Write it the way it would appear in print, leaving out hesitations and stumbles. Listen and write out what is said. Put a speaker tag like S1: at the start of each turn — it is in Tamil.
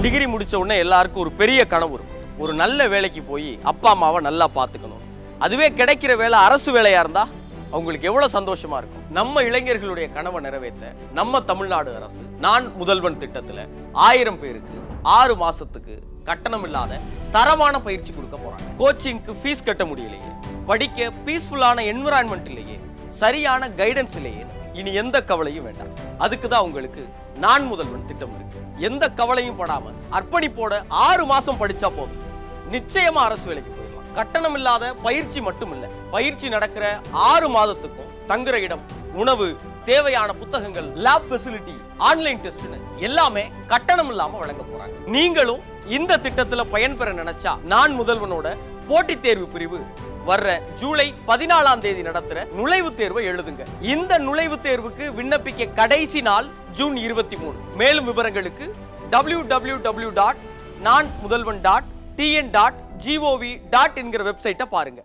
S1: டிகிரி முடிச்ச உடனே எல்லாருக்கும் ஒரு பெரிய கனவு இருக்கும். ஒரு நல்ல வேலைக்கு போய் அப்பா அம்மாவை நல்லா பார்த்துக்கணும். அதுவே கிடைக்கிற வேலை அரசு வேலையா இருந்தா அவங்களுக்கு எவ்வளவு சந்தோஷமா இருக்கும். நம்ம இளைஞர்களுடைய கனவை நிறைவேற்ற நம்ம தமிழ்நாடு அரசு நான் முதல்வன் திட்டத்துல 1000 பேருக்கு 6 மாசத்துக்கு கட்டணம் இல்லாத தரமான பயிற்சி கொடுக்க போறாங்க. கோச்சிங்க்கு ஃபீஸ் கட்ட முடியலையே, படிக்க பீஸ்ஃபுல்லான என்விரான்மெண்ட் இல்லையே, சரியான கைடன்ஸ் இல்லையே, இனி எந்த கவலையும் வேண்டாம். அதுக்கு தான் உங்களுக்கு நான் முதல்வன் திட்டம் இருக்கு. எந்த கவலையும் படாம அர்ப்பணிப்போட 6 மாசம் படிச்சா போதும், நிச்சயமா அரசு வேலைக்கு போயிடலாம். கட்டணம் இல்லாத பயிற்சி மட்டும் இல்ல, பயிற்சி நடக்கிற 6 மாதத்துக்கும் தங்குற இடம், உணவு, தேவையான புத்தகங்கள், லேப் ஃபெசிலிட்டி, ஆன்லைன் டெஸ்ட்னு எல்லாமே கட்டணம் இல்லாம வழங்க போறாங்க. நீங்களும் இந்த திட்டத்துல பயன்பெற நினைச்சா நான் முதல்வனோட போட்டித் தேர்வு பிரிவு வர்ற ஜூலை 14ஆம் தேதி நடத்துற நுழைவுத் தேர்வை எழுதுங்க. இந்த நுழைவுத் தேர்வுக்கு விண்ணப்பிக்க கடைசி நாள் ஜூன் 23. மேலும் விவரங்களுக்கு www.nanmudalvan.tn.gov.in என்கிற வெப்சைட்டை பாருங்க.